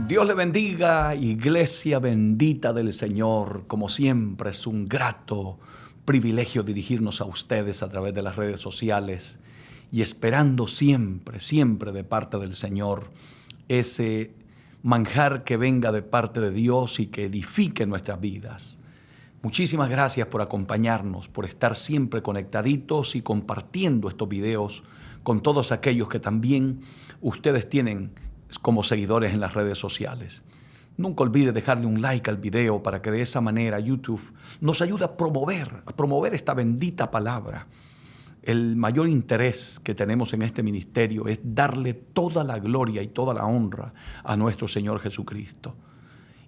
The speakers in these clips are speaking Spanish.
Dios le bendiga, iglesia bendita del Señor. Como siempre, es un grato privilegio dirigirnos a ustedes a través de las redes sociales y esperando siempre, siempre de parte del Señor ese manjar que venga de parte de Dios y que edifique nuestras vidas. Muchísimas gracias por acompañarnos, por estar siempre conectaditos y compartiendo estos videos con todos aquellos que también ustedes tienen como seguidores en las redes sociales. Nunca olvide dejarle un like al video para que de esa manera YouTube nos ayude a promover esta bendita palabra. El mayor interés que tenemos en este ministerio es darle toda la gloria y toda la honra a nuestro Señor Jesucristo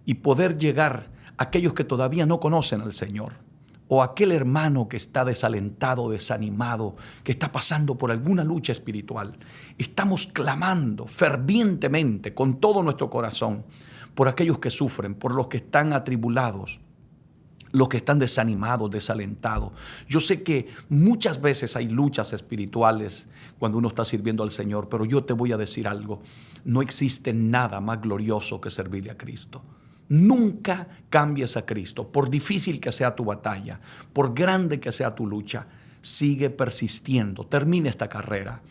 y poder llegar a aquellos que todavía no conocen al Señor, o aquel hermano que está desalentado, desanimado, que está pasando por alguna lucha espiritual. Estamos clamando fervientemente con todo nuestro corazón por aquellos que sufren, por los que están atribulados, los que están desanimados, desalentados. Yo sé que muchas veces hay luchas espirituales cuando uno está sirviendo al Señor, pero yo te voy a decir algo: no existe nada más glorioso que servirle a Cristo. Nunca cambies a Cristo, por difícil que sea tu batalla, por grande que sea tu lucha. Sigue persistiendo, termina esta carrera.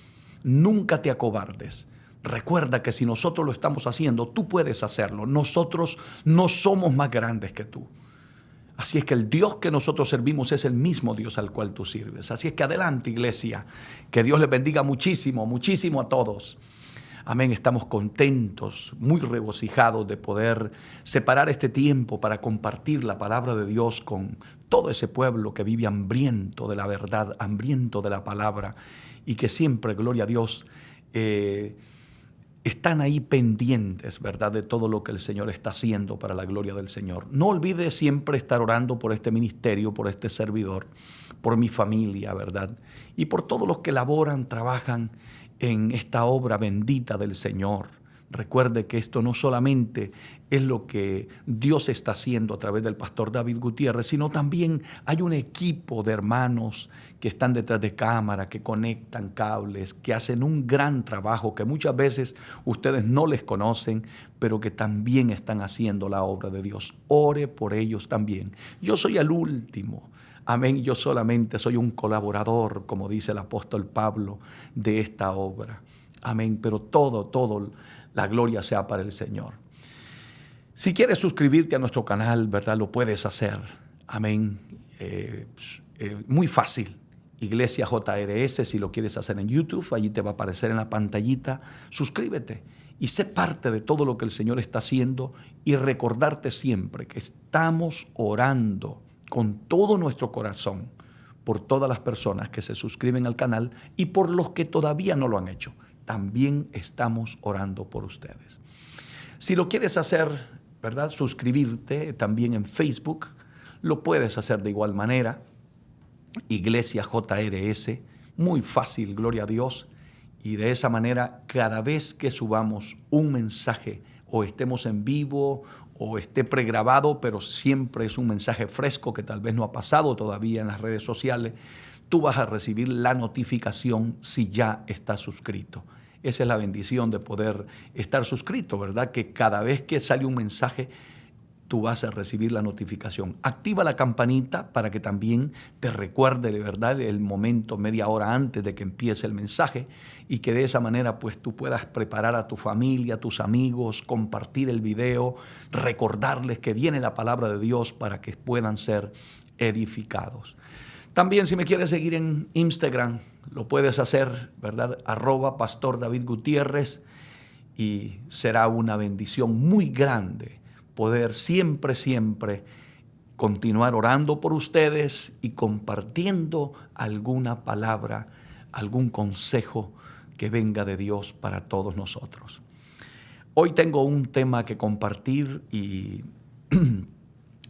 Nunca te acobardes. Recuerda que si nosotros lo estamos haciendo, tú puedes hacerlo. Nosotros no somos más grandes que tú. Así es que el Dios que nosotros servimos es el mismo Dios al cual tú sirves. Así es que adelante, iglesia. Que Dios les bendiga muchísimo, muchísimo a todos. Amén, estamos contentos, muy regocijados de poder separar este tiempo para compartir la palabra de Dios con todo ese pueblo que vive hambriento de la verdad, hambriento de la palabra, y que siempre, gloria a Dios, están ahí pendientes, ¿verdad?, de todo lo que el Señor está haciendo para la gloria del Señor. No olvide siempre estar orando por este ministerio, por este servidor, por mi familia, ¿verdad?, y por todos los que laboran, trabajan en esta obra bendita del Señor. Recuerde que esto no solamente es lo que Dios está haciendo a través del pastor David Gutiérrez, sino también hay un equipo de hermanos que están detrás de cámara, que conectan cables, que hacen un gran trabajo, que muchas veces ustedes no les conocen, pero que también están haciendo la obra de Dios. Ore por ellos también. Yo soy el último. Amén, yo solamente soy un colaborador, como dice el apóstol Pablo, de esta obra. Amén, pero todo, la gloria sea para el Señor. Si quieres suscribirte a nuestro canal, ¿verdad?, lo puedes hacer. Amén, muy fácil. Iglesia JRS, si lo quieres hacer en YouTube, allí te va a aparecer en la pantallita. Suscríbete y sé parte de todo lo que el Señor está haciendo y recordarte siempre que estamos orando con todo nuestro corazón por todas las personas que se suscriben al canal y por los que todavía no lo han hecho. También estamos orando por ustedes. Si lo quieres hacer, ¿verdad?, suscribirte también en Facebook, lo puedes hacer de igual manera. Iglesia JRS, muy fácil, gloria a Dios. Y de esa manera, cada vez que subamos un mensaje o estemos en vivo o esté pregrabado, pero siempre es un mensaje fresco que tal vez no ha pasado todavía en las redes sociales, tú vas a recibir la notificación si ya estás suscrito. Esa es la bendición de poder estar suscrito, ¿verdad? Que cada vez que sale un mensaje, tú vas a recibir la notificación. Activa la campanita para que también te recuerde de verdad el momento, media hora antes de que empiece el mensaje, y que de esa manera pues tú puedas preparar a tu familia, a tus amigos, compartir el video, recordarles que viene la palabra de Dios para que puedan ser edificados. También si me quieres seguir en Instagram, lo puedes hacer, ¿verdad? @Pastor David Gutiérrez, y será una bendición muy grande poder siempre continuar orando por ustedes y compartiendo alguna palabra, algún consejo que venga de Dios para todos nosotros. Hoy tengo un tema que compartir y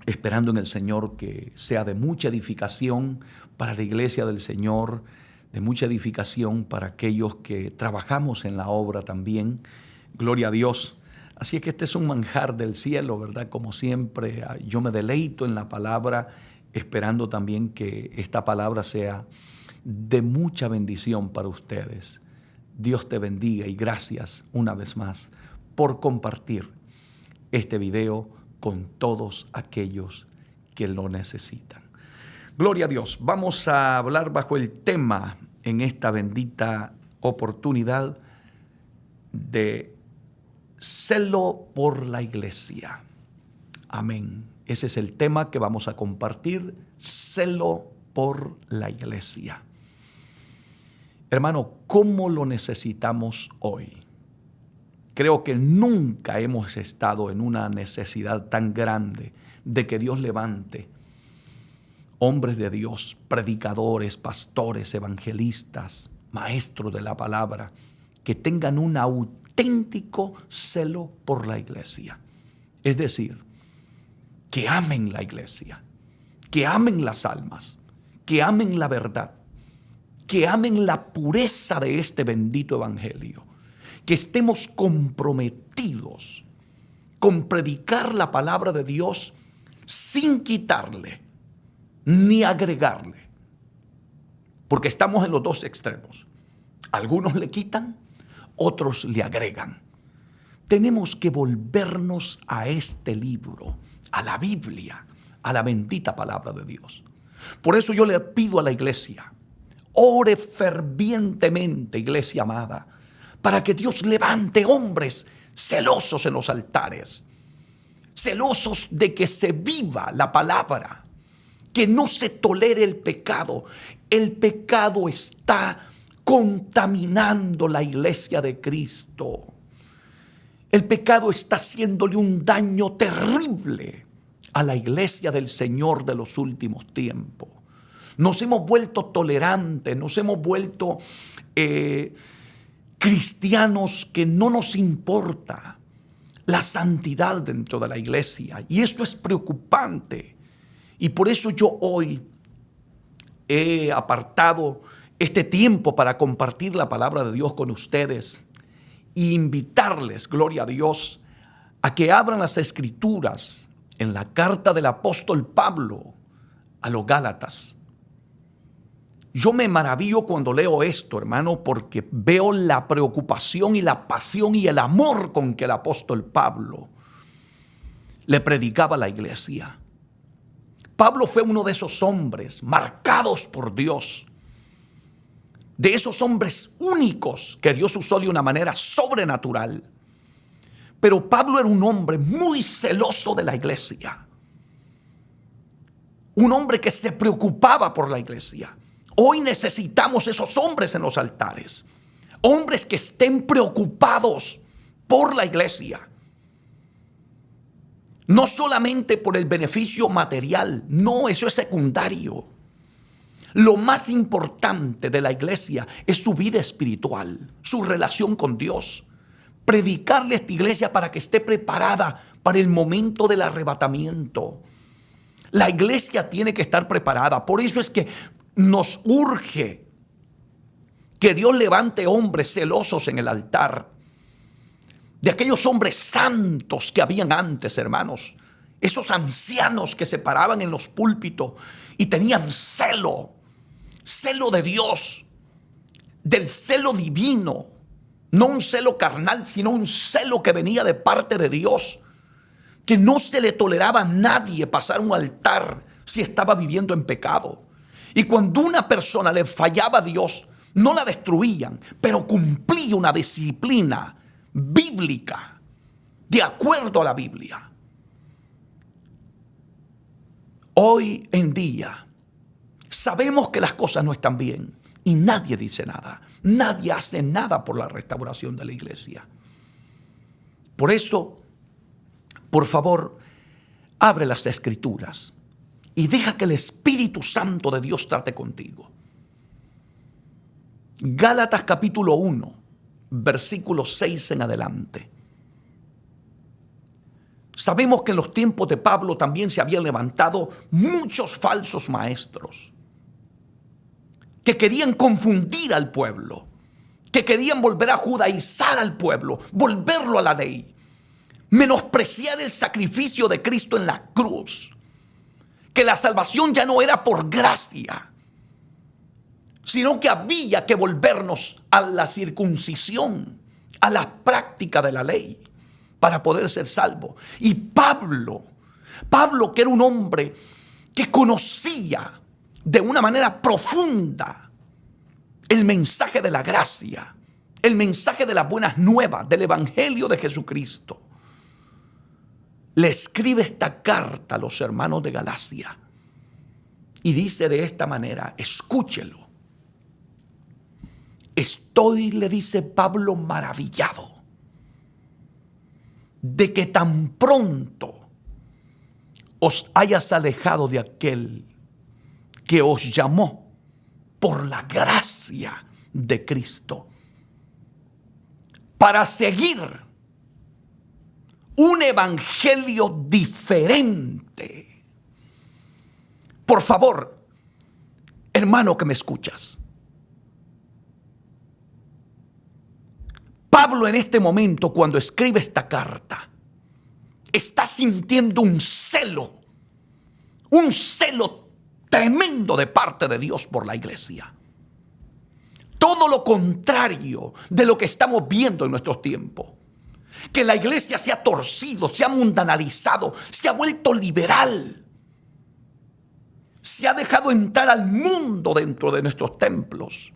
esperando en el Señor que sea de mucha edificación para la iglesia del Señor, de mucha edificación para aquellos que trabajamos en la obra también. Gloria a Dios. Así es que este es un manjar del cielo, ¿verdad? Como siempre, yo me deleito en la palabra, esperando también que esta palabra sea de mucha bendición para ustedes. Dios te bendiga y gracias una vez más por compartir. este video con todos aquellos que lo necesitan. Gloria a Dios. Vamos a hablar bajo el tema en esta bendita oportunidad de celo por la iglesia. Amén. Ese es el tema que vamos a compartir, celo por la iglesia. Hermano, ¿cómo lo necesitamos hoy? Creo que nunca hemos estado en una necesidad tan grande de que Dios levante hombres de Dios, predicadores, pastores, evangelistas, maestros de la palabra, que tengan un auténtico celo por la iglesia. Es decir, que amen la iglesia, que amen las almas, que amen la verdad, que amen la pureza de este bendito evangelio, que estemos comprometidos con predicar la palabra de Dios sin quitarle ni agregarle, porque estamos en los dos extremos. Algunos le quitan, otros le agregan. Tenemos que volvernos a este libro, a la Biblia, a la bendita palabra de Dios. Por eso yo le pido a la iglesia, ore fervientemente, iglesia amada, para que Dios levante hombres celosos en los altares, celosos de que se viva la palabra, que no se tolere el pecado. El pecado está contaminando la iglesia de Cristo. El pecado está haciéndole un daño terrible a la iglesia del Señor de los últimos tiempos. Nos hemos vuelto tolerantes, nos hemos vuelto cristianos que no nos importa la santidad dentro de la iglesia. Y esto es preocupante. Y por eso yo hoy he apartado este tiempo para compartir la palabra de Dios con ustedes e invitarles, gloria a Dios, a que abran las Escrituras en la carta del apóstol Pablo a los Gálatas. Yo me maravillo cuando leo esto, hermano, porque veo la preocupación y la pasión y el amor con que el apóstol Pablo le predicaba a la iglesia. Pablo fue uno de esos hombres marcados por Dios, de esos hombres únicos que Dios usó de una manera sobrenatural. Pero Pablo era un hombre muy celoso de la iglesia, un hombre que se preocupaba por la iglesia. Hoy necesitamos esos hombres en los altares, hombres que estén preocupados por la iglesia. No solamente por el beneficio material, no, eso es secundario. Lo más importante de la iglesia es su vida espiritual, su relación con Dios. Predicarle a esta iglesia para que esté preparada para el momento del arrebatamiento. La iglesia tiene que estar preparada. Por eso es que nos urge que Dios levante hombres celosos en el altar. De aquellos hombres santos que habían antes, hermanos. Esos ancianos que se paraban en los púlpitos y tenían celo de Dios, del celo divino. No un celo carnal, sino un celo que venía de parte de Dios. Que no se le toleraba a nadie pasar un altar si estaba viviendo en pecado. Y cuando una persona le fallaba a Dios, no la destruían, pero cumplía una disciplina bíblica, de acuerdo a la Biblia. Hoy en día sabemos que las cosas no están bien y nadie dice nada. Nadie hace nada por la restauración de la iglesia. Por eso, por favor, abre las Escrituras y deja que el Espíritu Santo de Dios trate contigo. Gálatas capítulo 1, versículo 6 en adelante. Sabemos que en los tiempos de Pablo también se habían levantado muchos falsos maestros que querían confundir al pueblo, que querían volver a judaizar al pueblo, volverlo a la ley, menospreciar el sacrificio de Cristo en la cruz, que la salvación ya no era por gracia, sino que había que volvernos a la circuncisión, a la práctica de la ley. para poder ser salvo. Y Pablo, que era un hombre que conocía de una manera profunda el mensaje de la gracia, el mensaje de las buenas nuevas, del evangelio de Jesucristo, le escribe esta carta a los hermanos de Galacia y dice de esta manera, escúchelo. Estoy, le dice Pablo, maravillado de que tan pronto os hayas alejado de aquel que os llamó por la gracia de Cristo para seguir un evangelio diferente. Por favor, hermano que me escuchas, Pablo en este momento, cuando escribe esta carta, está sintiendo un celo tremendo de parte de Dios por la iglesia. Todo lo contrario de lo que estamos viendo en nuestros tiempos. Que la iglesia se ha torcido, se ha mundanalizado, se ha vuelto liberal. Se ha dejado entrar al mundo dentro de nuestros templos.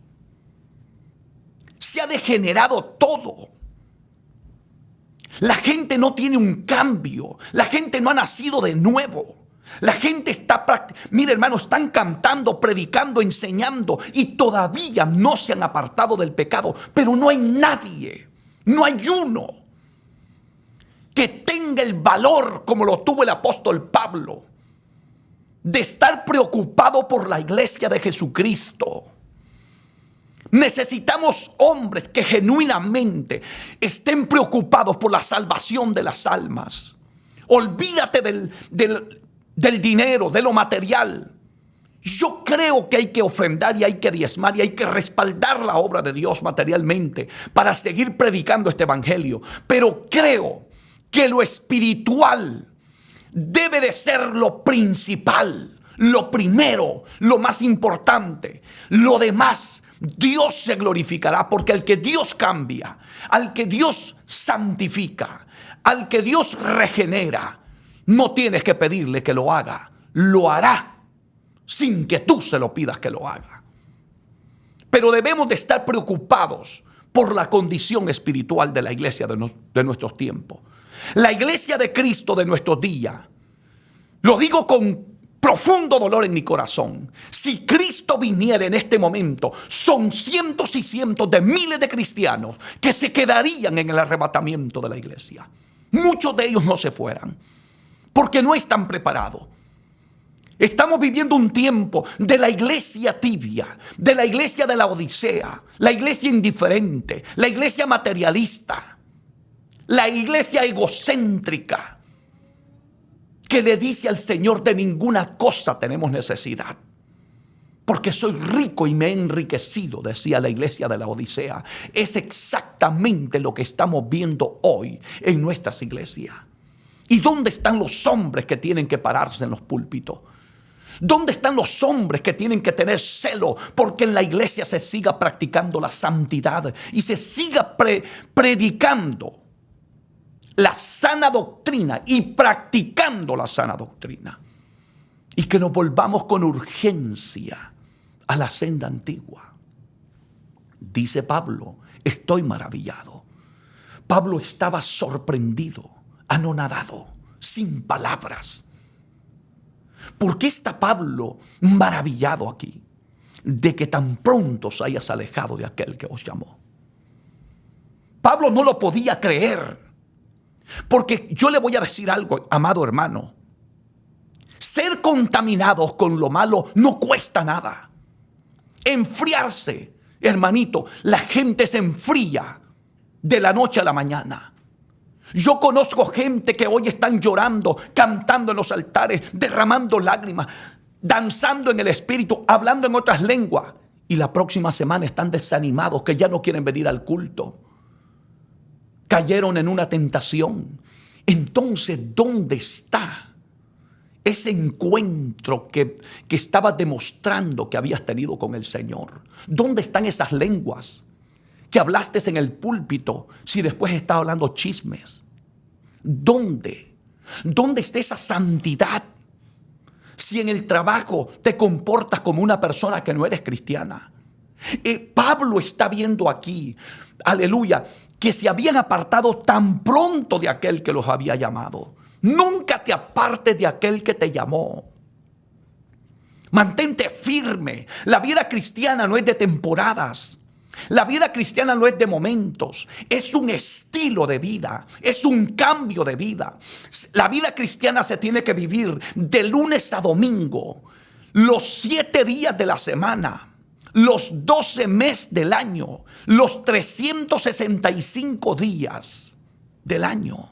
Se ha degenerado todo. La gente no tiene un cambio. La gente no ha nacido de nuevo. La gente está, mire hermano, están cantando, predicando, enseñando y todavía no se han apartado del pecado. Pero no hay nadie, no hay uno que tenga el valor como lo tuvo el apóstol Pablo de estar preocupado por la iglesia de Jesucristo. Necesitamos hombres que genuinamente estén preocupados por la salvación de las almas. Olvídate del dinero, de lo material. Yo creo que hay que ofrendar y hay que diezmar y hay que respaldar la obra de Dios materialmente para seguir predicando este evangelio. Pero creo que lo espiritual debe de ser lo principal, lo primero, lo más importante. Lo demás, Dios se glorificará, porque al que Dios cambia, al que Dios santifica, al que Dios regenera, no tienes que pedirle que lo haga, lo hará sin que tú se lo pidas que lo haga. Pero debemos de estar preocupados por la condición espiritual de la iglesia de nuestros tiempos. La iglesia de Cristo de nuestros días, lo digo con profundo dolor en mi corazón. Si Cristo viniera en este momento, son cientos y cientos de miles de cristianos que se quedarían en el arrebatamiento de la iglesia. Muchos de ellos no se fueran porque no están preparados. Estamos viviendo un tiempo de la iglesia tibia, de la iglesia de la Odisea, la iglesia indiferente, la iglesia materialista, la iglesia egocéntrica, que le dice al Señor: de ninguna cosa tenemos necesidad, porque soy rico y me he enriquecido, decía la iglesia de la Odisea. Es exactamente lo que estamos viendo hoy en nuestras iglesias. ¿Y dónde están los hombres que tienen que pararse en los púlpitos? ¿Dónde están los hombres que tienen que tener celo porque en la iglesia se siga practicando la santidad y se siga predicando la sana doctrina y practicando la sana doctrina? Y que nos volvamos con urgencia a la senda antigua. Dice Pablo: estoy maravillado. Pablo estaba sorprendido, anonadado, sin palabras. ¿Por qué está Pablo maravillado aquí? De que tan pronto os hayas alejado de aquel que os llamó. Pablo no lo podía creer. Porque yo le voy a decir algo, amado hermano. Ser contaminados con lo malo no cuesta nada. Enfriarse, hermanito, la gente se enfría de la noche a la mañana. Yo conozco gente que hoy están llorando, cantando en los altares, derramando lágrimas, danzando en el espíritu, hablando en otras lenguas. Y la próxima semana están desanimados, que ya no quieren venir al culto. Cayeron en una tentación. Entonces, ¿dónde está ese encuentro que estabas demostrando que habías tenido con el Señor? ¿Dónde están esas lenguas que hablaste en el púlpito si después estás hablando chismes? ¿Dónde? ¿Dónde está esa santidad? Si en el trabajo te comportas como una persona que no eres cristiana. Pablo está viendo aquí, aleluya, que se habían apartado tan pronto de aquel que los había llamado. Nunca te apartes de aquel que te llamó. Mantente firme. La vida cristiana no es de temporadas. La vida cristiana no es de momentos. Es un estilo de vida. Es un cambio de vida. La vida cristiana se tiene que vivir de lunes a domingo, los 7 días de la semana, los 12 meses del año, los 365 días del año.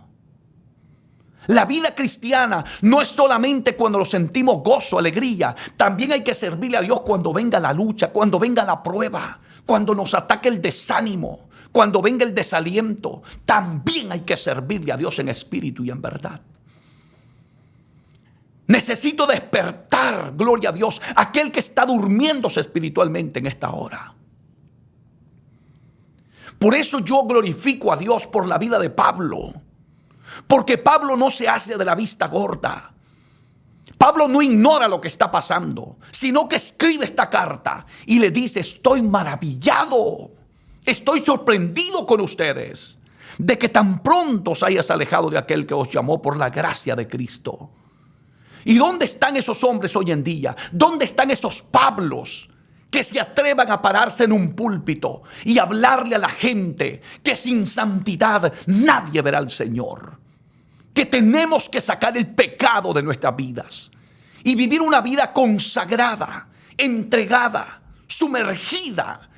La vida cristiana no es solamente cuando lo sentimos gozo, alegría. También hay que servirle a Dios cuando venga la lucha, cuando venga la prueba, cuando nos ataque el desánimo, cuando venga el desaliento. También hay que servirle a Dios en espíritu y en verdad. Necesito despertar, gloria a Dios, aquel que está durmiéndose espiritualmente en esta hora. Por eso yo glorifico a Dios por la vida de Pablo. Porque Pablo no se hace de la vista gorda. Pablo no ignora lo que está pasando, sino que escribe esta carta y le dice: estoy maravillado, estoy sorprendido con ustedes de que tan pronto os hayas alejado de aquel que os llamó por la gracia de Cristo. ¿Y dónde están esos hombres hoy en día? ¿Dónde están esos Pablos que se atrevan a pararse en un púlpito y hablarle a la gente que sin santidad nadie verá al Señor? Que tenemos que sacar el pecado de nuestras vidas y vivir una vida consagrada, entregada, sumergida,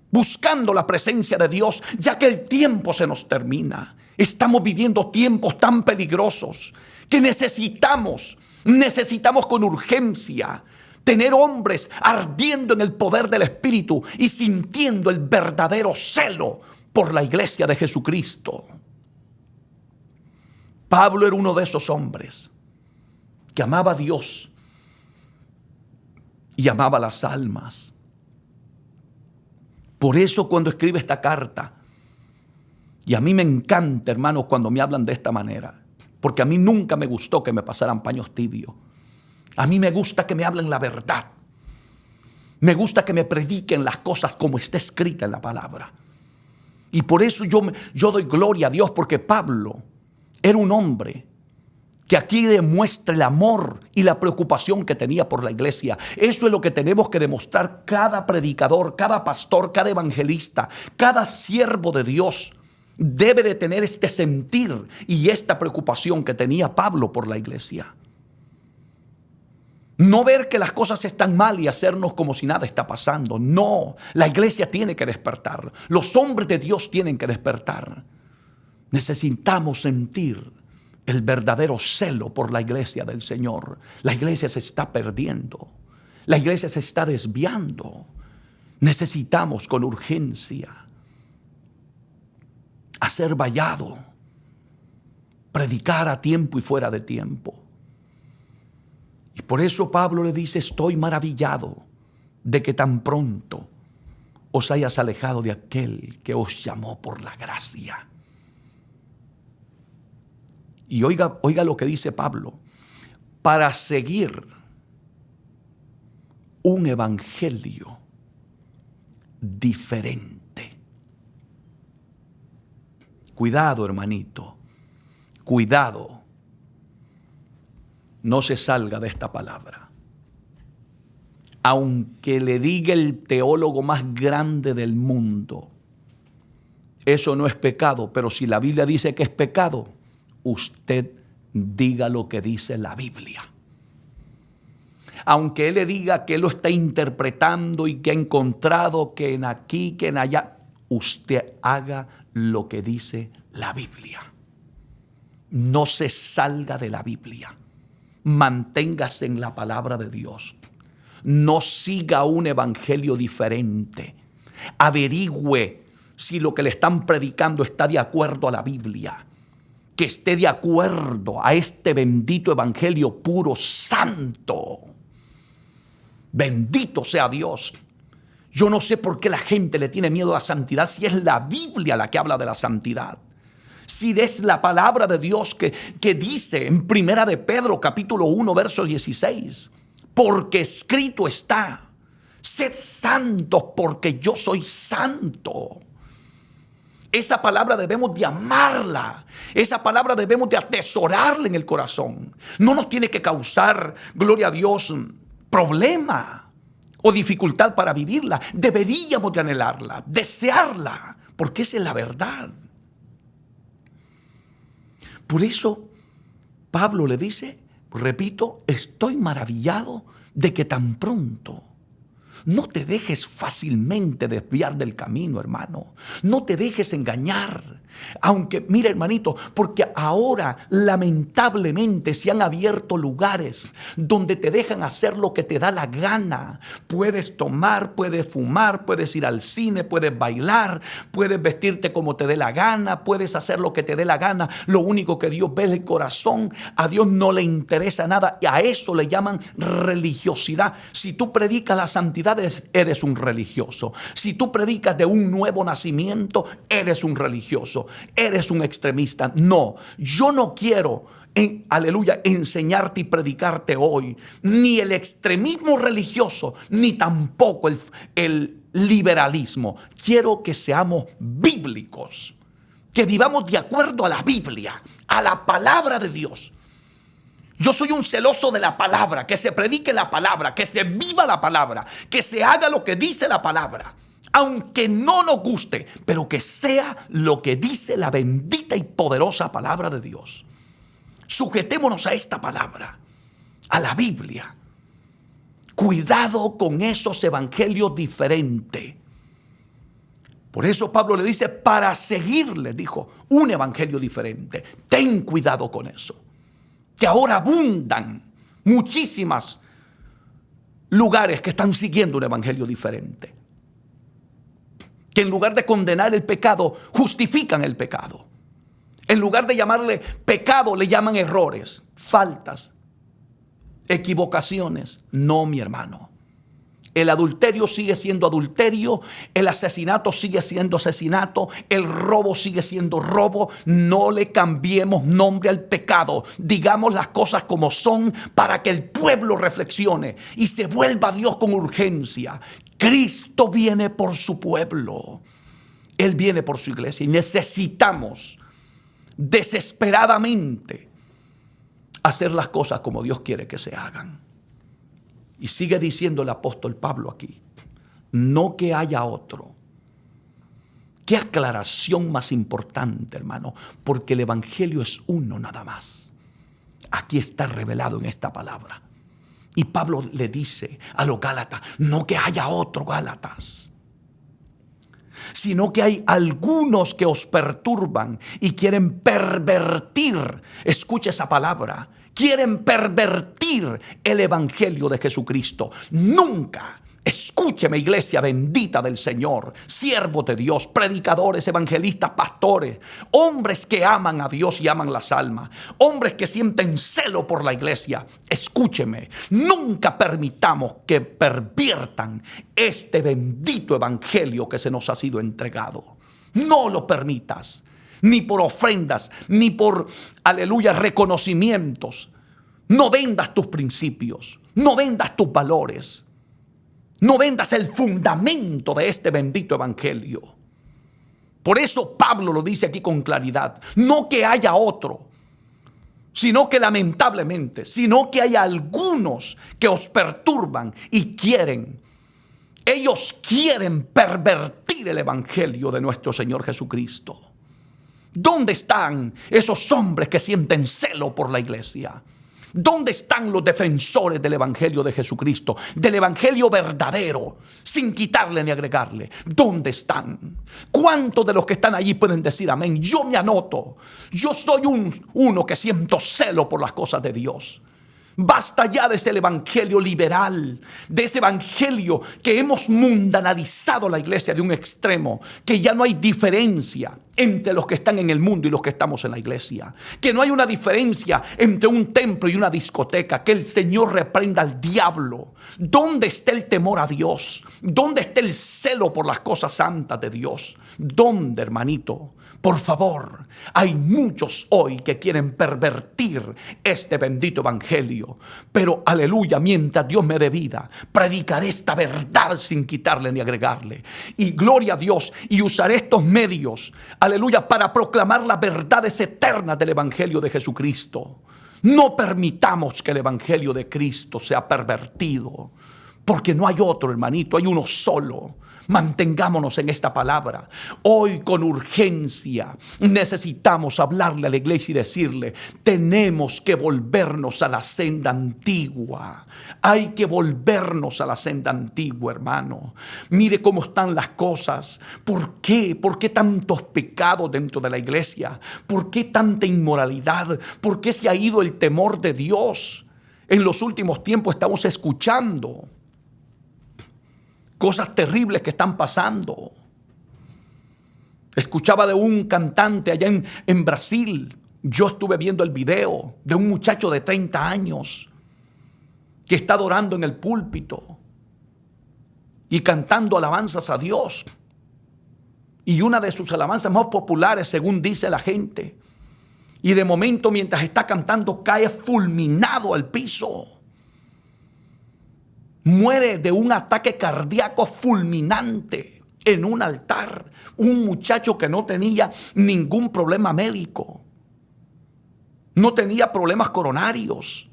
buscando la presencia de Dios, ya que el tiempo se nos termina. Estamos viviendo tiempos tan peligrosos que necesitamos con urgencia tener hombres ardiendo en el poder del Espíritu y sintiendo el verdadero celo por la iglesia de Jesucristo. Pablo era uno de esos hombres que amaba a Dios y amaba las almas. Por eso cuando escribe esta carta, y a mí me encanta, hermanos, cuando me hablan de esta manera, porque a mí nunca me gustó que me pasaran paños tibios. A mí me gusta que me hablen la verdad. Me gusta que me prediquen las cosas como está escrita en la palabra. Y por eso yo doy gloria a Dios, porque Pablo era un hombre que aquí demuestra el amor y la preocupación que tenía por la iglesia. Eso es lo que tenemos que demostrar cada predicador, cada pastor, cada evangelista, cada siervo de Dios. Debe de tener este sentir y esta preocupación que tenía Pablo por la iglesia. No ver que las cosas están mal y hacernos como si nada está pasando. No, la iglesia tiene que despertar. Los hombres de Dios tienen que despertar. Necesitamos sentir el verdadero celo por la iglesia del Señor. La iglesia se está perdiendo. La iglesia se está desviando. Necesitamos con urgencia hacer vallado, predicar a tiempo y fuera de tiempo. Y por eso Pablo le dice: estoy maravillado de que tan pronto os hayas alejado de aquel que os llamó por la gracia. Y oiga lo que dice Pablo: para seguir un evangelio diferente. Cuidado, hermanito, cuidado. No se salga de esta palabra. Aunque le diga el teólogo más grande del mundo, eso no es pecado, pero si la Biblia dice que es pecado, usted diga lo que dice la Biblia. Aunque él le diga que él lo está interpretando y que ha encontrado que en aquí, que en allá, usted haga lo que dice la Biblia. No se salga de la Biblia. Manténgase en la palabra de Dios. No siga un evangelio diferente. Averigüe si lo que le están predicando está de acuerdo a la Biblia. Que esté de acuerdo a este bendito evangelio puro, santo. Bendito sea Dios. Yo no sé por qué la gente le tiene miedo a la santidad si es la Biblia la que habla de la santidad. Si es la palabra de Dios que dice en Primera de Pedro capítulo 1 verso 16, porque escrito está, sed santos porque yo soy santo. Esa palabra debemos de amarla. Esa palabra debemos de atesorarla en el corazón. No nos tiene que causar, gloria a Dios, problema o dificultad para vivirla. Deberíamos de anhelarla, desearla, porque esa es la verdad. Por eso Pablo le dice, repito, estoy maravillado de que tan pronto. No te dejes fácilmente desviar del camino, hermano. No te dejes engañar. Aunque, mira, hermanito, porque ahora lamentablemente se han abierto lugares donde te dejan hacer lo que te da la gana. Puedes tomar, puedes fumar, puedes ir al cine, puedes bailar, puedes vestirte como te dé la gana, puedes hacer lo que te dé la gana. Lo único que Dios ve es el corazón. A Dios no le interesa nada y a eso le llaman religiosidad. Si tú predicas la santidad, eres un religioso. Si tú predicas de un nuevo nacimiento, eres un religioso. Eres un extremista. No, yo no quiero, aleluya, enseñarte y predicarte hoy ni el extremismo religioso, ni tampoco el liberalismo. Quiero que seamos bíblicos, que vivamos de acuerdo a la Biblia, a la palabra de Dios. Yo soy un celoso de la palabra, que se predique la palabra, que se viva la palabra, que se haga lo que dice la palabra, aunque no nos guste, pero que sea lo que dice la bendita y poderosa palabra de Dios. Sujetémonos a esta palabra, a la Biblia. Cuidado con esos evangelios diferentes. Por eso Pablo le dice, para seguirle, dijo, un evangelio diferente. Ten cuidado con eso. Que ahora abundan muchísimos lugares que están siguiendo un evangelio diferente. Que en lugar de condenar el pecado, justifican el pecado. En lugar de llamarle pecado, le llaman errores, faltas, equivocaciones. No, mi hermano. El adulterio sigue siendo adulterio, el asesinato sigue siendo asesinato, el robo sigue siendo robo. No le cambiemos nombre al pecado. Digamos las cosas como son para que el pueblo reflexione y se vuelva a Dios con urgencia. Cristo viene por su pueblo. Él viene por su iglesia y necesitamos desesperadamente hacer las cosas como Dios quiere que se hagan. Y sigue diciendo el apóstol Pablo aquí, no que haya otro. Qué aclaración más importante, hermano, porque el evangelio es uno nada más. Aquí está revelado en esta palabra. Y Pablo le dice a los Gálatas, no que haya otro Gálatas, sino que hay algunos que os perturban y quieren pervertir, escucha esa palabra, quieren pervertir el evangelio de Jesucristo. Nunca, escúcheme, iglesia bendita del Señor, siervos de Dios, predicadores, evangelistas, pastores, hombres que aman a Dios y aman las almas, hombres que sienten celo por la iglesia. Escúcheme, nunca permitamos que perviertan este bendito evangelio que se nos ha sido entregado. No lo permitas. Ni por ofrendas, ni por, aleluya, reconocimientos. No vendas tus principios, no vendas tus valores, no vendas el fundamento de este bendito evangelio. Por eso Pablo lo dice aquí con claridad, no que haya otro, sino que lamentablemente, sino que hay algunos que os perturban y ellos quieren pervertir el evangelio de nuestro Señor Jesucristo. ¿Dónde están esos hombres que sienten celo por la iglesia? ¿Dónde están los defensores del evangelio de Jesucristo? Del evangelio verdadero, sin quitarle ni agregarle. ¿Dónde están? ¿Cuántos de los que están allí pueden decir amén? Yo me anoto. Yo soy uno que siento celo por las cosas de Dios. Basta ya de ese evangelio liberal, de ese evangelio que hemos mundanalizado la iglesia de un extremo, que ya no hay diferencia entre los que están en el mundo y los que estamos en la iglesia, que no hay una diferencia entre un templo y una discoteca, que el Señor reprenda al diablo. ¿Dónde está el temor a Dios? ¿Dónde está el celo por las cosas santas de Dios? ¿Dónde, hermanito? Por favor, hay muchos hoy que quieren pervertir este bendito evangelio. Pero aleluya, mientras Dios me dé vida, predicaré esta verdad sin quitarle ni agregarle. Y gloria a Dios, y usaré estos medios, aleluya, para proclamar las verdades eternas del evangelio de Jesucristo. No permitamos que el evangelio de Cristo sea pervertido, porque no hay otro, hermanito, hay uno solo. Mantengámonos en esta palabra. Hoy con urgencia necesitamos hablarle a la iglesia y decirle: tenemos que volvernos a la senda antigua. Hay que volvernos a la senda antigua, hermano. Mire cómo están las cosas. ¿Por qué? ¿Por qué tantos pecados dentro de la iglesia? ¿Por qué tanta inmoralidad? ¿Por qué se ha ido el temor de Dios? En los últimos tiempos estamos escuchando cosas terribles que están pasando. Escuchaba de un cantante allá en Brasil. Yo estuve viendo el video de un muchacho de 30 años que está adorando en el púlpito y cantando alabanzas a Dios. Y una de sus alabanzas más populares, según dice la gente. Y de momento, mientras está cantando, cae fulminado al piso. Muere de un ataque cardíaco fulminante en un altar. Un muchacho que no tenía ningún problema médico. No tenía problemas coronarios.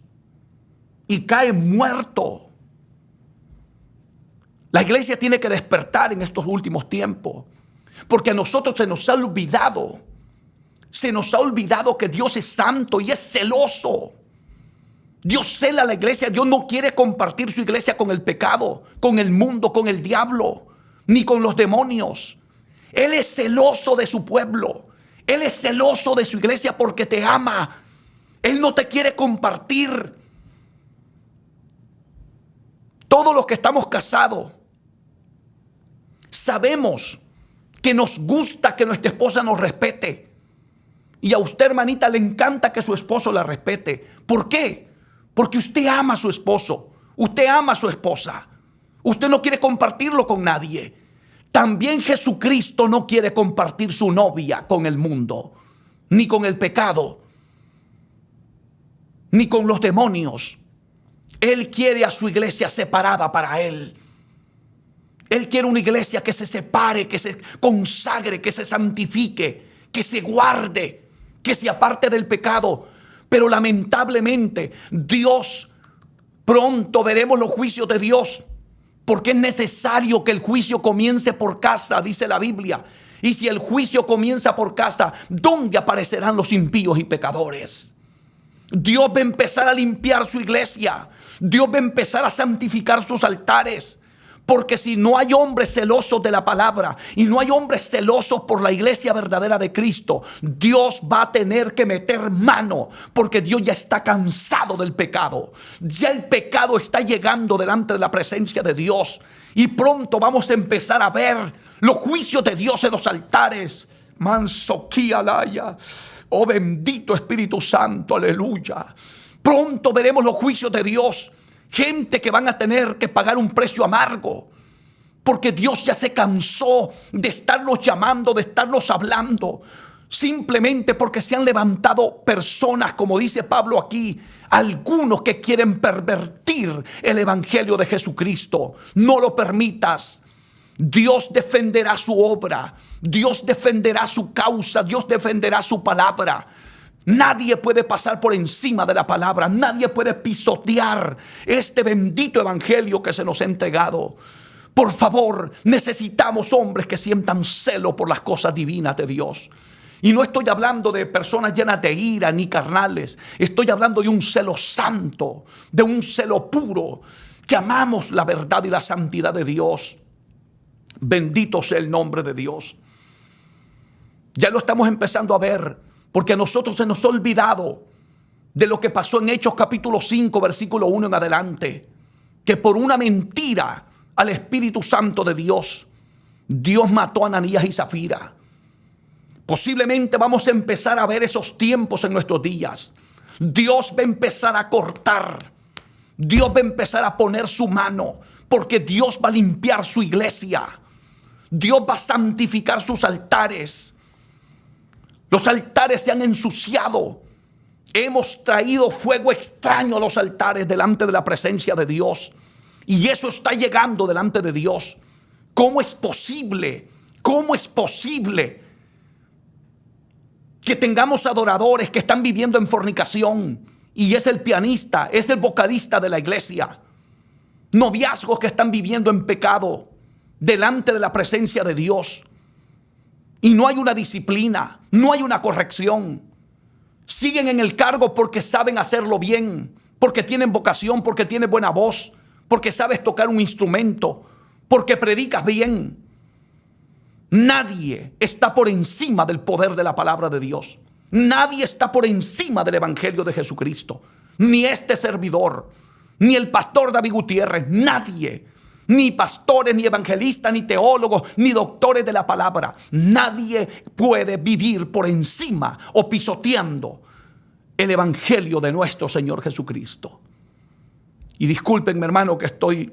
Y cae muerto. La iglesia tiene que despertar en estos últimos tiempos. Porque a nosotros se nos ha olvidado. Se nos ha olvidado que Dios es santo y es celoso. Dios cela a la iglesia. Dios no quiere compartir su iglesia con el pecado, con el mundo, con el diablo, ni con los demonios. Él es celoso de su pueblo. Él es celoso de su iglesia porque te ama. Él no te quiere compartir. Todos los que estamos casados sabemos que nos gusta que nuestra esposa nos respete. Y a usted, hermanita, le encanta que su esposo la respete. ¿Por qué? Porque usted ama a su esposo, usted ama a su esposa, usted no quiere compartirlo con nadie. También Jesucristo no quiere compartir su novia con el mundo, ni con el pecado, ni con los demonios. Él quiere a su iglesia separada para Él. Él quiere una iglesia que se separe, que se consagre, que se santifique, que se guarde, que se aparte del pecado. Pero lamentablemente, Dios, pronto veremos los juicios de Dios, porque es necesario que el juicio comience por casa, dice la Biblia. Y si el juicio comienza por casa, ¿dónde aparecerán los impíos y pecadores? Dios va a empezar a limpiar su iglesia. Dios va a empezar a santificar sus altares. Porque si no hay hombres celosos de la palabra y no hay hombres celosos por la iglesia verdadera de Cristo, Dios va a tener que meter mano, porque Dios ya está cansado del pecado. Ya el pecado está llegando delante de la presencia de Dios y pronto vamos a empezar a ver los juicios de Dios en los altares. Mansoquíalaya. Oh bendito Espíritu Santo, aleluya. Pronto veremos los juicios de Dios. Gente que van a tener que pagar un precio amargo, porque Dios ya se cansó de estarnos llamando, de estarnos hablando, simplemente porque se han levantado personas, como dice Pablo aquí, algunos que quieren pervertir el evangelio de Jesucristo. No lo permitas. Dios defenderá su obra, Dios defenderá su causa, Dios defenderá su palabra. Nadie puede pasar por encima de la palabra. Nadie puede pisotear este bendito evangelio que se nos ha entregado. Por favor, necesitamos hombres que sientan celo por las cosas divinas de Dios. Y no estoy hablando de personas llenas de ira ni carnales. Estoy hablando de un celo santo, de un celo puro, que amamos la verdad y la santidad de Dios. Bendito sea el nombre de Dios. Ya lo estamos empezando a ver. Porque a nosotros se nos ha olvidado de lo que pasó en Hechos capítulo 5, versículo 1 en adelante. Que por una mentira al Espíritu Santo de Dios, Dios mató a Ananías y Zafira. Posiblemente vamos a empezar a ver esos tiempos en nuestros días. Dios va a empezar a cortar. Dios va a empezar a poner su mano. Porque Dios va a limpiar su iglesia. Dios va a santificar sus altares. Los altares se han ensuciado. Hemos traído fuego extraño a los altares delante de la presencia de Dios. Y eso está llegando delante de Dios. ¿Cómo es posible? ¿Cómo es posible que tengamos adoradores que están viviendo en fornicación? Y es el pianista, es el vocalista de la iglesia. Noviazgos que están viviendo en pecado delante de la presencia de Dios. Y no hay una disciplina, no hay una corrección. Siguen en el cargo porque saben hacerlo bien, porque tienen vocación, porque tienen buena voz, porque sabes tocar un instrumento, porque predicas bien. Nadie está por encima del poder de la palabra de Dios. Nadie está por encima del evangelio de Jesucristo. Ni este servidor, ni el pastor David Gutiérrez, nadie. Ni pastores, ni evangelistas, ni teólogos, ni doctores de la palabra. Nadie puede vivir por encima o pisoteando el evangelio de nuestro Señor Jesucristo. Y discúlpenme, hermano, que estoy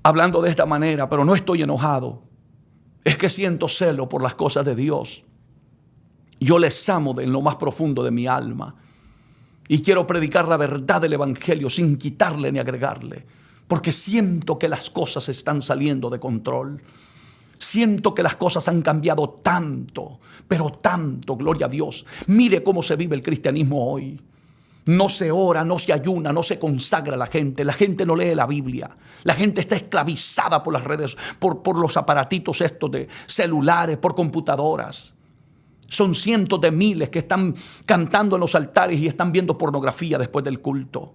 hablando de esta manera, pero no estoy enojado. Es que siento celo por las cosas de Dios. Yo les amo en lo más profundo de mi alma. Y quiero predicar la verdad del evangelio sin quitarle ni agregarle. Porque siento que las cosas están saliendo de control. Siento que las cosas han cambiado tanto, pero tanto, gloria a Dios. Mire cómo se vive el cristianismo hoy. No se ora, no se ayuna, no se consagra la gente. La gente no lee la Biblia. La gente está esclavizada por las redes, por los aparatitos estos de celulares, por computadoras. Son cientos de miles que están cantando en los altares y están viendo pornografía después del culto.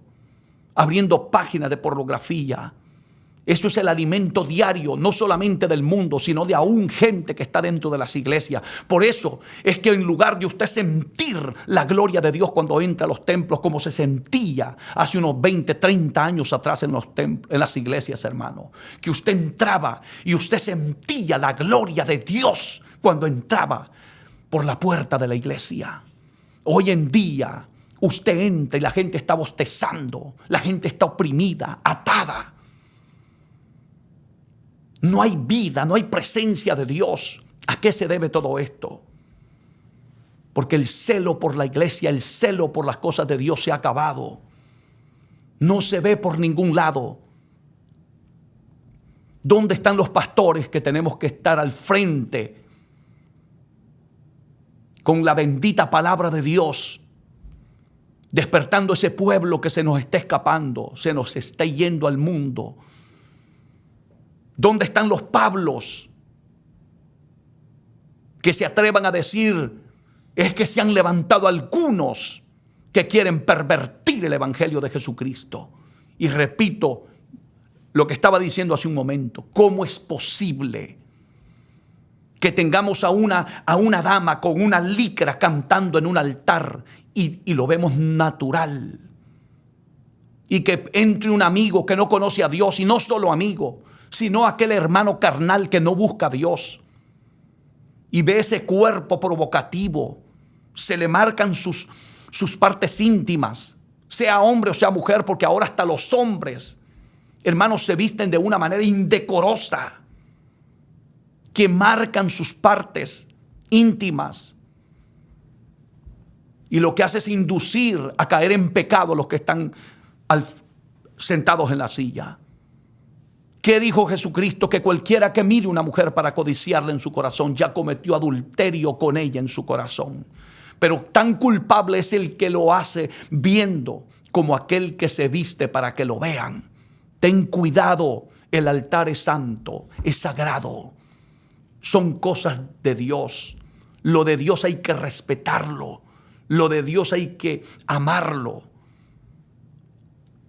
Abriendo páginas de pornografía. Eso es el alimento diario, no solamente del mundo, sino de aún gente que está dentro de las iglesias. Por eso es que en lugar de usted sentir la gloria de Dios cuando entra a los templos, como se sentía hace unos 20, 30 años atrás en las iglesias, hermano, que usted entraba y usted sentía la gloria de Dios cuando entraba por la puerta de la iglesia. Hoy en día usted entra y la gente está bostezando, la gente está oprimida, atada. No hay vida, no hay presencia de Dios. ¿A qué se debe todo esto? Porque el celo por la iglesia, el celo por las cosas de Dios se ha acabado. No se ve por ningún lado. ¿Dónde están los pastores que tenemos que estar al frente con la bendita palabra de Dios? Despertando ese pueblo que se nos está escapando, se nos está yendo al mundo. ¿Dónde están los Pablos que se atrevan a decir, es que se han levantado algunos que quieren pervertir el evangelio de Jesucristo? Y repito lo que estaba diciendo hace un momento. ¿Cómo es posible que tengamos a una dama con una licra cantando en un altar y lo vemos natural? Y que entre un amigo que no conoce a Dios, y no solo amigo, sino aquel hermano carnal que no busca a Dios, y ve ese cuerpo provocativo, se le marcan sus partes íntimas, sea hombre o sea mujer, porque ahora hasta los hombres, hermanos, se visten de una manera indecorosa, que marcan sus partes íntimas, y lo que hace es inducir a caer en pecado a los que están sentados en la silla. ¿Qué dijo Jesucristo? Que cualquiera que mire a una mujer para codiciarla en su corazón ya cometió adulterio con ella en su corazón. Pero tan culpable es el que lo hace viendo como aquel que se viste para que lo vean. Ten cuidado, el altar es santo, es sagrado. Son cosas de Dios. Lo de Dios hay que respetarlo. Lo de Dios hay que amarlo.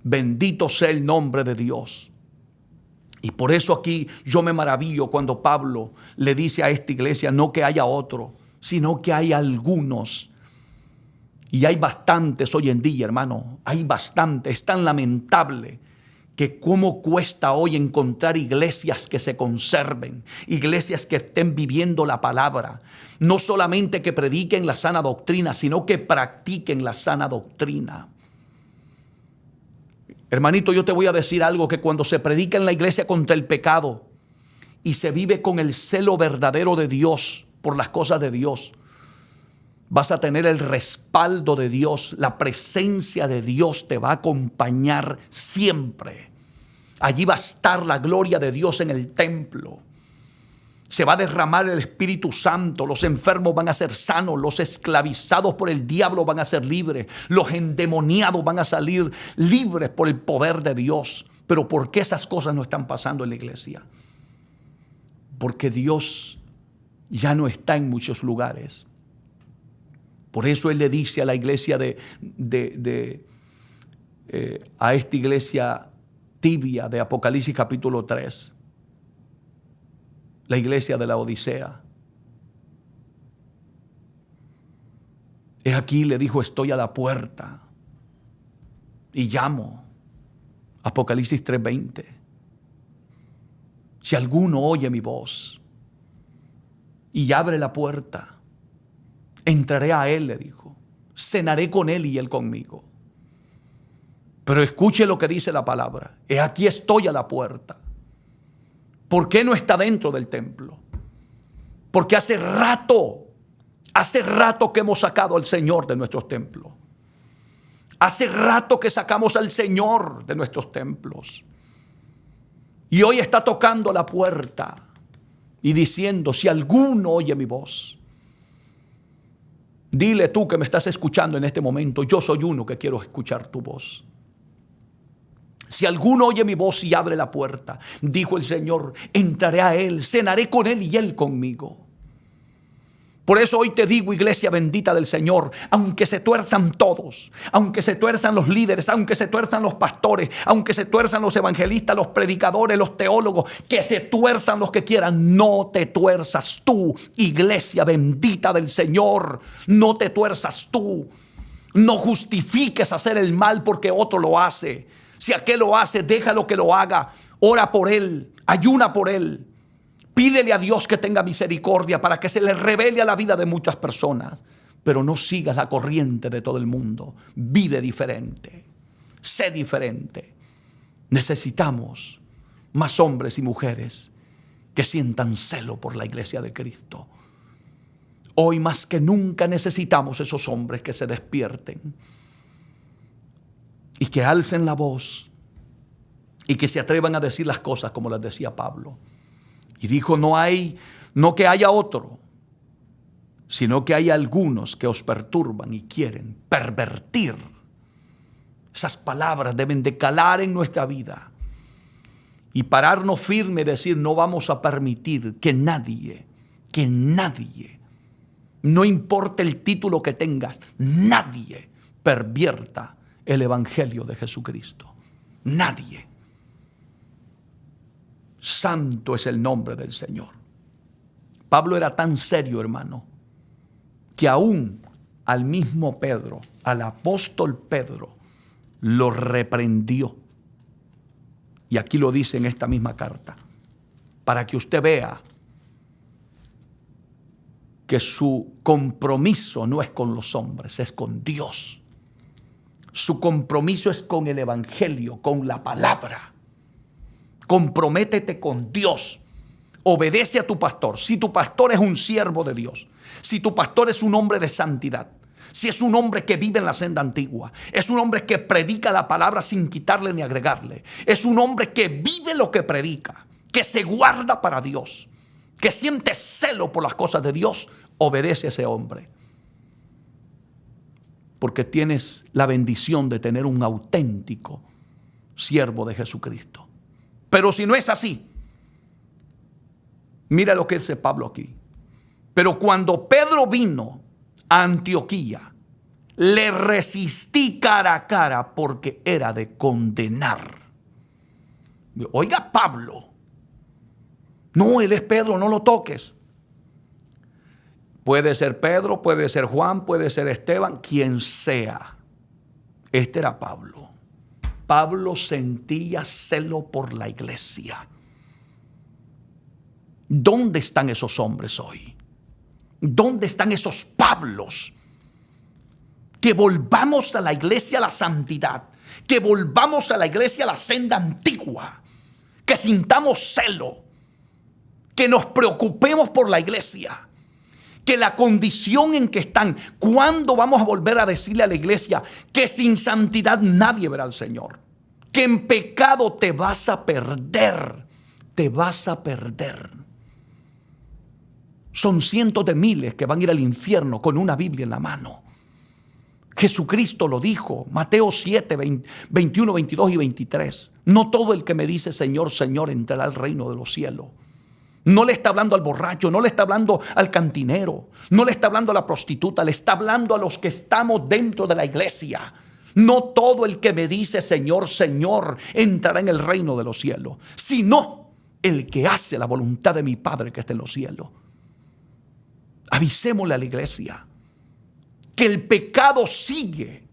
Bendito sea el nombre de Dios. Y por eso aquí yo me maravillo cuando Pablo le dice a esta iglesia, no que haya otro, sino que hay algunos. Y hay bastantes hoy en día, hermano, hay bastantes. Es tan lamentable que cómo cuesta hoy encontrar iglesias que se conserven, iglesias que estén viviendo la palabra. No solamente que prediquen la sana doctrina, sino que practiquen la sana doctrina. Hermanito, yo te voy a decir algo, que cuando se predica en la iglesia contra el pecado y se vive con el celo verdadero de Dios por las cosas de Dios, Vas a tener el respaldo de Dios. La presencia de Dios te va a acompañar siempre. Allí va a estar la gloria de Dios en el templo. Se va a derramar el Espíritu Santo. Los enfermos van a ser sanos. Los esclavizados por el diablo van a ser libres. Los endemoniados van a salir libres por el poder de Dios. Pero ¿por qué esas cosas no están pasando en la iglesia? Porque Dios ya no está en muchos lugares. Por eso Él le dice a la iglesia a esta iglesia tibia de Apocalipsis capítulo 3, la iglesia de la Odisea. Es aquí, le dijo, estoy a la puerta y llamo. Apocalipsis 3:20. Si alguno oye mi voz y abre la puerta, entraré a él, le dijo. Cenaré con él y él conmigo. Pero escuche lo que dice la palabra. Aquí estoy a la puerta. ¿Por qué no está dentro del templo? Porque hace rato que hemos sacado al Señor de nuestros templos. Hace rato que sacamos al Señor de nuestros templos. Y hoy está tocando la puerta y diciendo, si alguno oye mi voz, dile tú que me estás escuchando en este momento, yo soy uno que quiero escuchar tu voz. Si alguno oye mi voz y abre la puerta, dijo el Señor, entraré a él, cenaré con él y él conmigo. Por eso hoy te digo, iglesia bendita del Señor, aunque se tuerzan todos, aunque se tuerzan los líderes, aunque se tuerzan los pastores, aunque se tuerzan los evangelistas, los predicadores, los teólogos, que se tuerzan los que quieran, no te tuerzas tú, iglesia bendita del Señor, no te tuerzas tú. No justifiques hacer el mal porque otro lo hace. Si aquel lo hace, déjalo que lo haga. Ora por él, ayuna por él. Pídele a Dios que tenga misericordia para que se le revele a la vida de muchas personas. Pero no sigas la corriente de todo el mundo. Vive diferente. Sé diferente. Necesitamos más hombres y mujeres que sientan celo por la iglesia de Cristo. Hoy más que nunca necesitamos esos hombres que se despierten y que alcen la voz y que se atrevan a decir las cosas como las decía Pablo. Y dijo, no que haya otro, sino que hay algunos que os perturban y quieren pervertir. Esas palabras deben de calar en nuestra vida y pararnos firme y decir, no vamos a permitir que nadie, no importa el título que tengas, nadie pervierta el evangelio de Jesucristo. Nadie. Santo es el nombre del Señor. Pablo era tan serio, hermano, que aún al mismo Pedro, al apóstol Pedro, lo reprendió. Y aquí lo dice en esta misma carta, para que usted vea que su compromiso no es con los hombres, es con Dios. Su compromiso es con el evangelio, con la palabra. Comprométete con Dios. Obedece a tu pastor. Si tu pastor es un siervo de Dios, si tu pastor es un hombre de santidad, si es un hombre que vive en la senda antigua, es un hombre que predica la palabra sin quitarle ni agregarle, es un hombre que vive lo que predica, que se guarda para Dios, que siente celo por las cosas de Dios, obedece a ese hombre. Porque tienes la bendición de tener un auténtico siervo de Jesucristo. Pero si no es así, mira lo que dice Pablo aquí. Pero cuando Pedro vino a Antioquía, le resistí cara a cara porque era de condenar. Oiga, Pablo, no, él es Pedro, no lo toques. Puede ser Pedro, puede ser Juan, puede ser Esteban, quien sea. Este era Pablo. Pablo sentía celo por la iglesia. ¿Dónde están esos hombres hoy? ¿Dónde están esos Pablos? Que volvamos a la iglesia a la santidad, que volvamos a la iglesia a la senda antigua, que sintamos celo, que nos preocupemos por la iglesia, que la condición en que están, ¿cuándo vamos a volver a decirle a la iglesia que sin santidad nadie verá al Señor? Que en pecado te vas a perder, te vas a perder. Son cientos de miles que van a ir al infierno con una Biblia en la mano. Jesucristo lo dijo, Mateo 7, 21, 22 y 23. No todo el que me dice Señor, Señor entrará al reino de los cielos. No le está hablando al borracho, no le está hablando al cantinero, no le está hablando a la prostituta, le está hablando a los que estamos dentro de la iglesia. No todo el que me dice Señor, Señor entrará en el reino de los cielos, sino el que hace la voluntad de mi Padre que está en los cielos. Avisémosle a la iglesia que el pecado sigue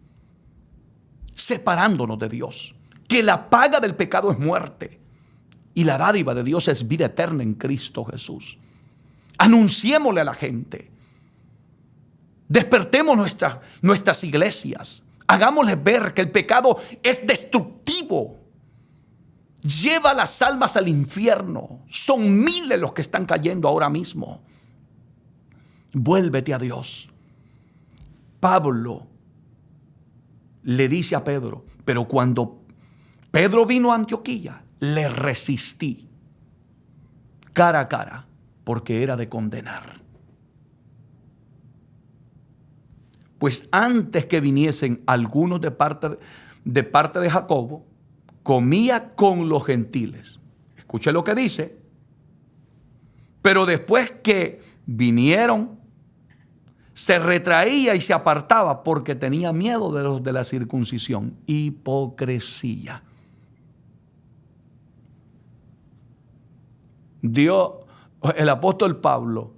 separándonos de Dios, que la paga del pecado es muerte y la dádiva de Dios es vida eterna en Cristo Jesús. Anunciémosle a la gente, despertemos nuestras iglesias, hagámosles ver que el pecado es destructivo, lleva las almas al infierno. Son miles los que están cayendo ahora mismo. Vuélvete a Dios. Pablo le dice a Pedro, pero cuando Pedro vino a Antioquía, le resistí cara a cara, porque era de condenar. Pues antes que viniesen algunos de parte de Jacobo, comía con los gentiles. Escuche lo que dice. Pero después que vinieron, se retraía y se apartaba porque tenía miedo de los de la circuncisión. Hipocresía. El apóstol Pablo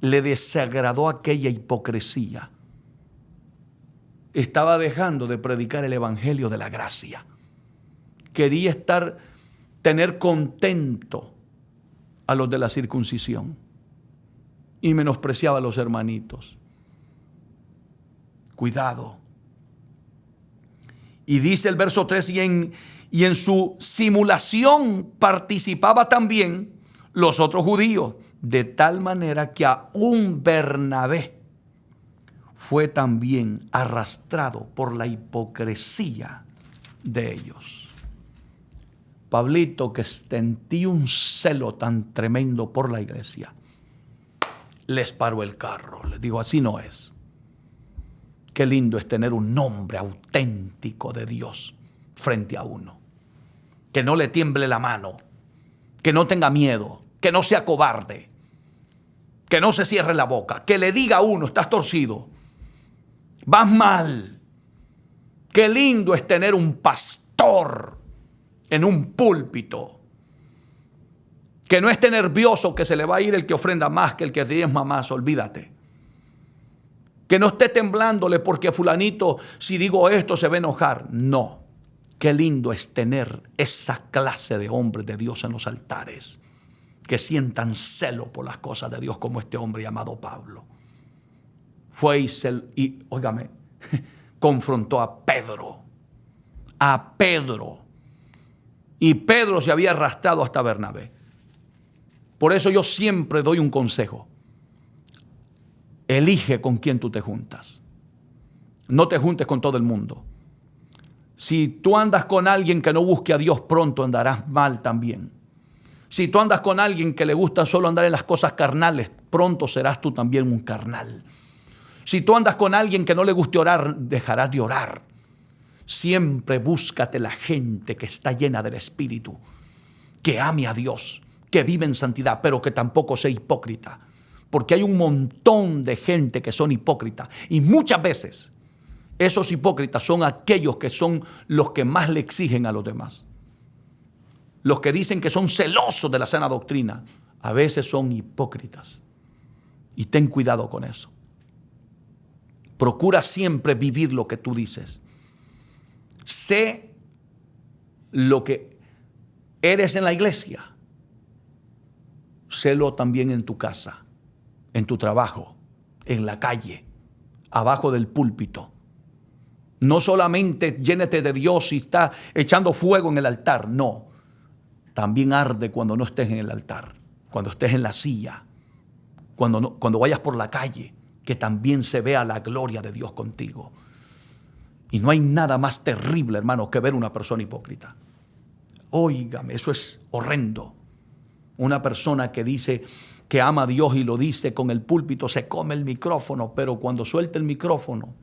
le desagradó aquella hipocresía. Estaba dejando de predicar el evangelio de la gracia. Quería tener contento a los de la circuncisión y menospreciaba a los hermanitos. Cuidado. Y dice el verso 3, y en su simulación participaba también los otros judíos, de tal manera que aún Bernabé fue también arrastrado por la hipocresía de ellos. Pablito, que sentí un celo tan tremendo por la iglesia, les paró el carro. Les digo, así no es. Qué lindo es tener un nombre auténtico de Dios frente a uno. Que no le tiemble la mano, que no tenga miedo, que no sea cobarde, que no se cierre la boca, que le diga a uno, estás torcido, vas mal. Qué lindo es tener un pastor en un púlpito que no esté nervioso que se le va a ir el que ofrenda más que el que diezma más, olvídate. Que no esté temblándole porque fulanito, si digo esto, se va a enojar. No. Qué lindo es tener esa clase de hombres de Dios en los altares, que sientan celo por las cosas de Dios como este hombre llamado Pablo. Fue y óigame, confrontó a Pedro. A Pedro. Y Pedro se había arrastrado hasta Bernabé. Por eso yo siempre doy un consejo. Elige con quién tú te juntas. No te juntes con todo el mundo. Si tú andas con alguien que no busque a Dios, pronto andarás mal también. Si tú andas con alguien que le gusta solo andar en las cosas carnales, pronto serás tú también un carnal. Si tú andas con alguien que no le guste orar, dejarás de orar. Siempre búscate la gente que está llena del Espíritu, que ame a Dios, que vive en santidad, pero que tampoco sea hipócrita. Porque hay un montón de gente que son hipócritas. Y muchas veces esos hipócritas son aquellos que son los que más le exigen a los demás. Los que dicen que son celosos de la sana doctrina, a veces son hipócritas. Y ten cuidado con eso. Procura siempre vivir lo que tú dices. Sé lo que eres en la iglesia. Sélo también en tu casa, en tu trabajo, en la calle, abajo del púlpito. No solamente llénate de Dios y está echando fuego en el altar, no. También arde cuando no estés en el altar, cuando estés en la silla, cuando vayas por la calle, que también se vea la gloria de Dios contigo. Y no hay nada más terrible, hermano, que ver una persona hipócrita. Óigame, eso es horrendo. Una persona que dice que ama a Dios y lo dice con el púlpito, se come el micrófono, pero cuando suelta el micrófono,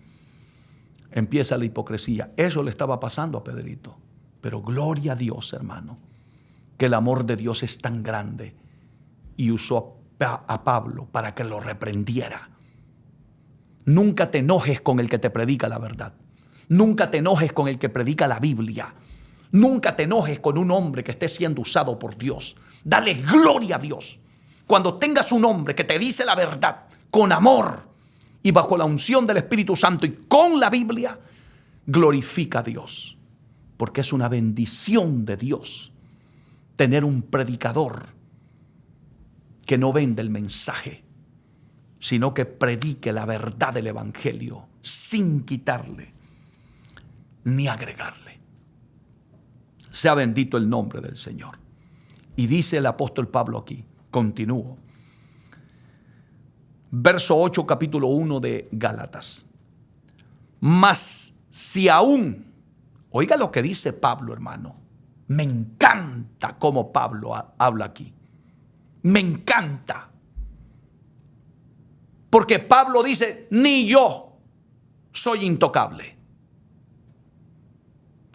empieza la hipocresía. Eso le estaba pasando a Pedrito. Pero gloria a Dios, hermano, que el amor de Dios es tan grande y usó a Pablo para que lo reprendiera. Nunca te enojes con el que te predica la verdad. Nunca te enojes con el que predica la Biblia. Nunca te enojes con un hombre que esté siendo usado por Dios. Dale gloria a Dios. Cuando tengas un hombre que te dice la verdad con amor y bajo la unción del Espíritu Santo y con la Biblia, glorifica a Dios. Porque es una bendición de Dios tener un predicador que no vende el mensaje, sino que predique la verdad del Evangelio sin quitarle ni agregarle. Sea bendito el nombre del Señor. Y dice el apóstol Pablo aquí, continúo. Verso 8, capítulo 1 de Gálatas. Mas si aún, oiga lo que dice Pablo, hermano. Me encanta cómo Pablo habla aquí. Me encanta. Porque Pablo dice, ni yo soy intocable.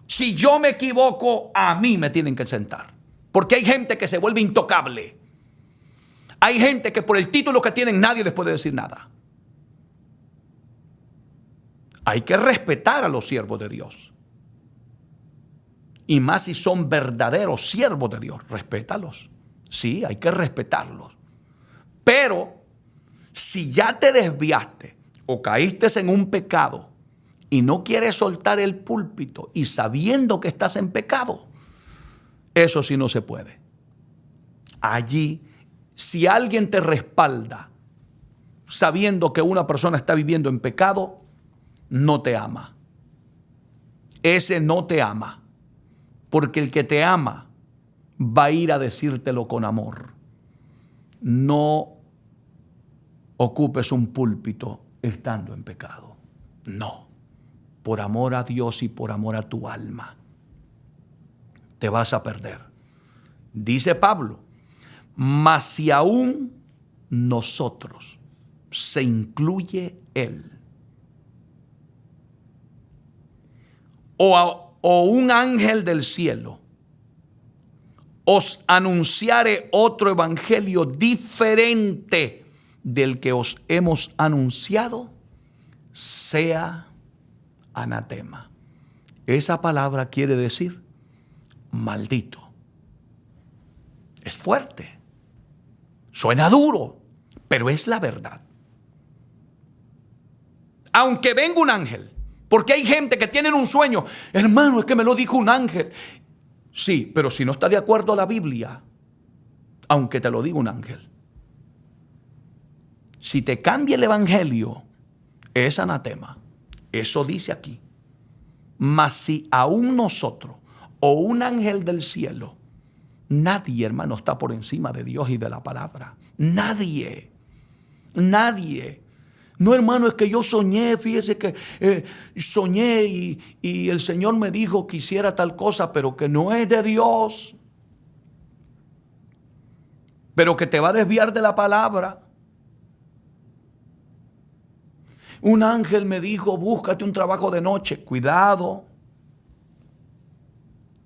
Si yo me equivoco, a mí me tienen que sentar. Porque hay gente que se vuelve intocable. Hay gente que por el título que tienen nadie les puede decir nada. Hay que respetar a los siervos de Dios. Y más si son verdaderos siervos de Dios, respétalos. Sí, hay que respetarlos. Pero si ya te desviaste o caíste en un pecado y no quieres soltar el púlpito y sabiendo que estás en pecado, eso sí no se puede. Allí, si alguien te respalda sabiendo que una persona está viviendo en pecado, no te ama. Ese no te ama. Porque el que te ama va a ir a decírtelo con amor. No ocupes un púlpito estando en pecado. No. Por amor a Dios y por amor a tu alma, te vas a perder. Dice Pablo, mas si aún nosotros, se incluye él, o un ángel del cielo, os anunciare otro evangelio diferente del que os hemos anunciado, sea anatema. Esa palabra quiere decir maldito. Es fuerte. Suena duro, pero es la verdad. Aunque venga un ángel, porque hay gente que tiene un sueño, hermano, es que me lo dijo un ángel. Sí, pero si no está de acuerdo a la Biblia, aunque te lo diga un ángel, si te cambia el evangelio, es anatema. Eso dice aquí. Mas si aún nosotros o un ángel del cielo, nadie, hermano, está por encima de Dios y de la palabra. Nadie. Nadie. No, hermano, es que yo soñé, fíjese que soñé y el Señor me dijo que hiciera tal cosa, pero que no es de Dios. Pero que te va a desviar de la palabra. Un ángel me dijo, búscate un trabajo de noche. Cuidado.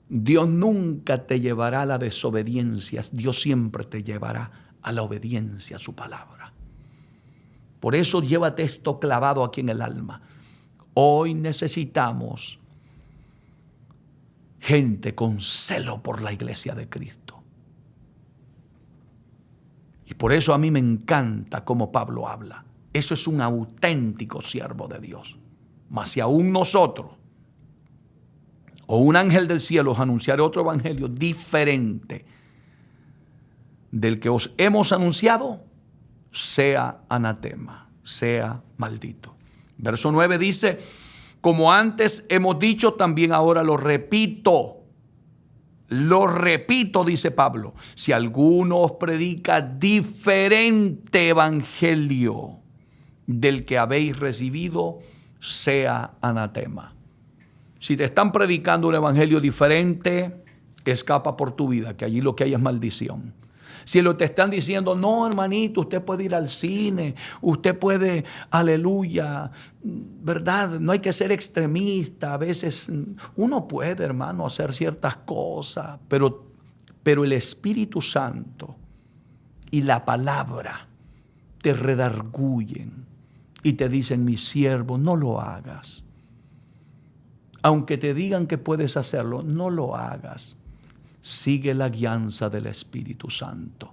Dios nunca te llevará a la desobediencia. Dios siempre te llevará a la obediencia a su palabra. Por eso llévate esto clavado aquí en el alma. Hoy necesitamos gente con celo por la iglesia de Cristo. Y por eso a mí me encanta cómo Pablo habla. Eso es un auténtico siervo de Dios. Mas si aún nosotros o un ángel del cielo os anunciare otro evangelio diferente del que os hemos anunciado, sea anatema, sea maldito. Verso 9 dice, como antes hemos dicho, también ahora lo repito. Lo repito, dice Pablo, si alguno os predica diferente evangelio del que habéis recibido, sea anatema. Si te están predicando un evangelio diferente, escapa por tu vida, que allí lo que hay es maldición. Si lo te están diciendo, no, hermanito, usted puede ir al cine, usted puede, aleluya, ¿verdad? No hay que ser extremista. A veces uno puede, hermano, hacer ciertas cosas, pero el Espíritu Santo y la palabra te redarguyen y te dicen, mi siervo, no lo hagas. Aunque te digan que puedes hacerlo, no lo hagas. Sigue la guianza del Espíritu Santo.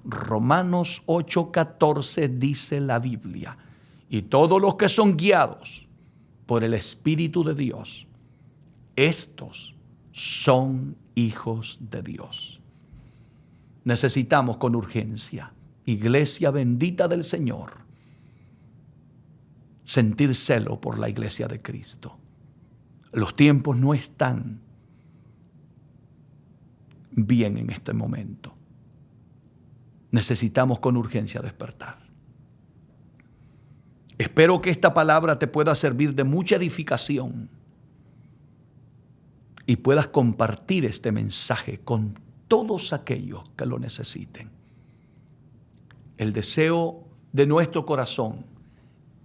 Romanos 8:14 dice la Biblia, y todos los que son guiados por el Espíritu de Dios, estos son hijos de Dios. Necesitamos con urgencia, iglesia bendita del Señor, sentir celo por la iglesia de Cristo. Los tiempos no están bien en este momento. Necesitamos con urgencia despertar. Espero que esta palabra te pueda servir de mucha edificación y puedas compartir este mensaje con todos aquellos que lo necesiten. El deseo de nuestro corazón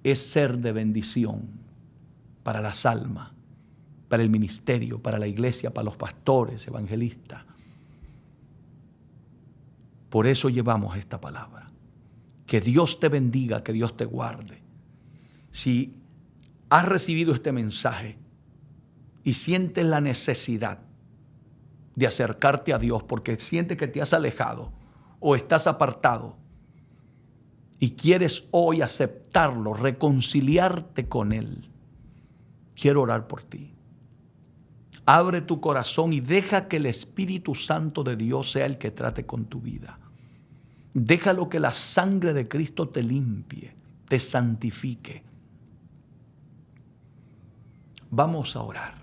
es ser de bendición para las almas, para el ministerio, para la iglesia, para los pastores, evangelistas. Por eso llevamos esta palabra. Que Dios te bendiga, que Dios te guarde. Si has recibido este mensaje y sientes la necesidad de acercarte a Dios porque sientes que te has alejado o estás apartado y quieres hoy aceptarlo, reconciliarte con Él, quiero orar por ti. Abre tu corazón y deja que el Espíritu Santo de Dios sea el que trate con tu vida. Déjalo que la sangre de Cristo te limpie, te santifique. Vamos a orar.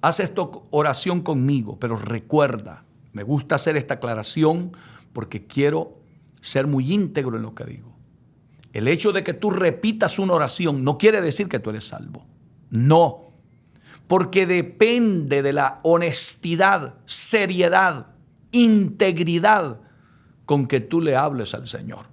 Haz esta oración conmigo, pero recuerda, me gusta hacer esta aclaración porque quiero ser muy íntegro en lo que digo. El hecho de que tú repitas una oración no quiere decir que tú eres salvo. No, porque depende de la honestidad, seriedad, integridad con que tú le hables al Señor.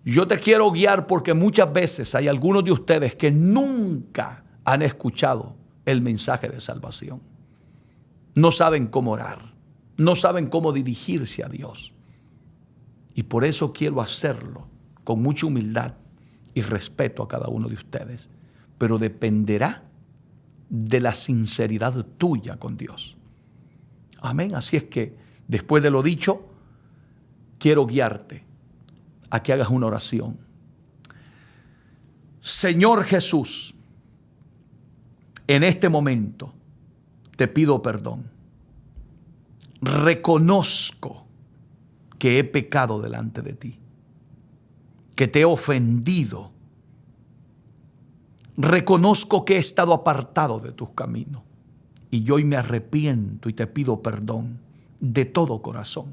Yo te quiero guiar porque muchas veces hay algunos de ustedes que nunca han escuchado el mensaje de salvación. No saben cómo orar, no saben cómo dirigirse a Dios. Y por eso quiero hacerlo con mucha humildad y respeto a cada uno de ustedes. Pero dependerá de la sinceridad tuya con Dios. Amén. Así es que, después de lo dicho, quiero guiarte a que hagas una oración. Señor Jesús, en este momento te pido perdón. Reconozco que he pecado delante de ti, que te he ofendido. Reconozco que he estado apartado de tus caminos y hoy me arrepiento y te pido perdón de todo corazón.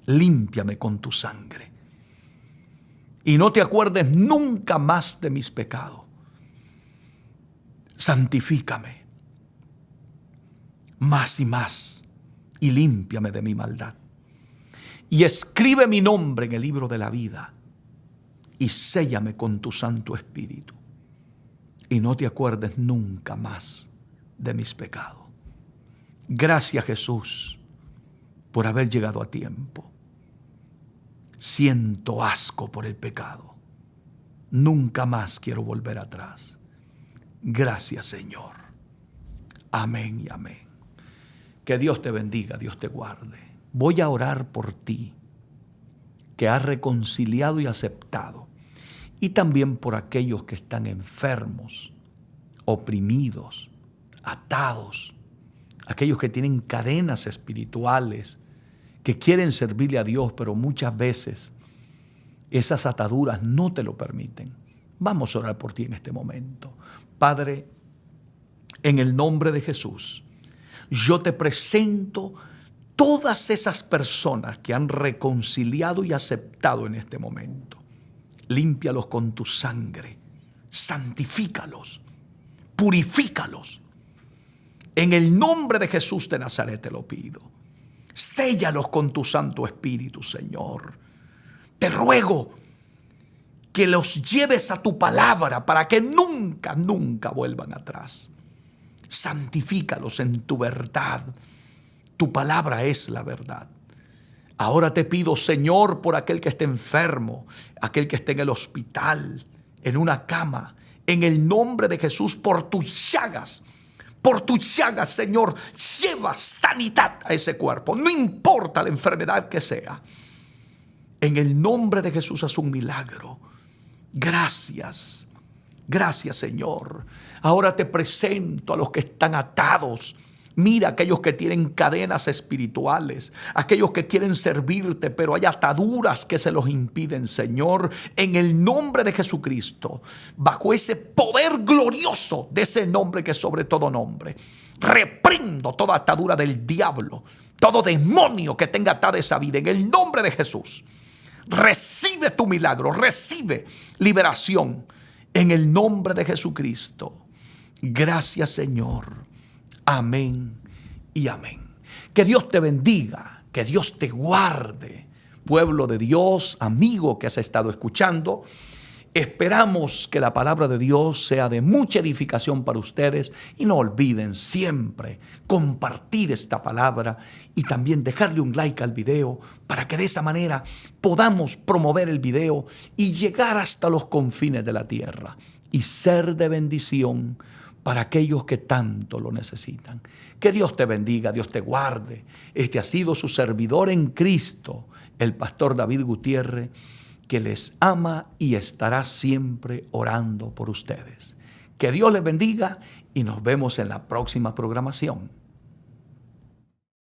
Límpiame con tu sangre y no te acuerdes nunca más de mis pecados. Santifícame más y más y límpiame de mi maldad. Y escribe mi nombre en el libro de la vida y séllame con tu Santo Espíritu. Y no te acuerdes nunca más de mis pecados. Gracias, Jesús, por haber llegado a tiempo. Siento asco por el pecado. Nunca más quiero volver atrás. Gracias, Señor. Amén y amén. Que Dios te bendiga, Dios te guarde. Voy a orar por ti, que has reconciliado y aceptado. Y también por aquellos que están enfermos, oprimidos, atados, aquellos que tienen cadenas espirituales, que quieren servirle a Dios, pero muchas veces esas ataduras no te lo permiten. Vamos a orar por ti en este momento. Padre, En el nombre de Jesús, yo te presento todas esas personas que han reconciliado y aceptado en este momento. Límpialos con tu sangre, santifícalos, purifícalos. En el nombre de Jesús de Nazaret te lo pido. Séllalos con tu Santo Espíritu, Señor. Te ruego que los lleves a tu palabra para que nunca, nunca vuelvan atrás. Santifícalos en tu verdad. Tu palabra es la verdad. Ahora te pido, Señor, por aquel que esté enfermo, aquel que esté en el hospital, en una cama, en el nombre de Jesús, por tus llagas, Señor, lleva sanidad a ese cuerpo, no importa la enfermedad que sea. En el nombre de Jesús haz un milagro. Gracias, gracias, Señor. Ahora te presento a los que están atados. Mira aquellos que tienen cadenas espirituales, aquellos que quieren servirte, pero hay ataduras que se los impiden, Señor. En el nombre de Jesucristo, bajo ese poder glorioso de ese nombre que es sobre todo nombre, reprendo toda atadura del diablo, todo demonio que tenga atada esa vida, en el nombre de Jesús. Recibe tu milagro, recibe liberación en el nombre de Jesucristo. Gracias, Señor. Amén y amén. Que Dios te bendiga, que Dios te guarde, pueblo de Dios, amigo que has estado escuchando. Esperamos que la palabra de Dios sea de mucha edificación para ustedes y no olviden siempre compartir esta palabra y también dejarle un like al video para que de esa manera podamos promover el video y llegar hasta los confines de la tierra y ser de bendición para aquellos que tanto lo necesitan. Que Dios te bendiga, Dios te guarde. Este ha sido su servidor en Cristo, el pastor David Gutiérrez, que les ama y estará siempre orando por ustedes. Que Dios les bendiga y nos vemos en la próxima programación.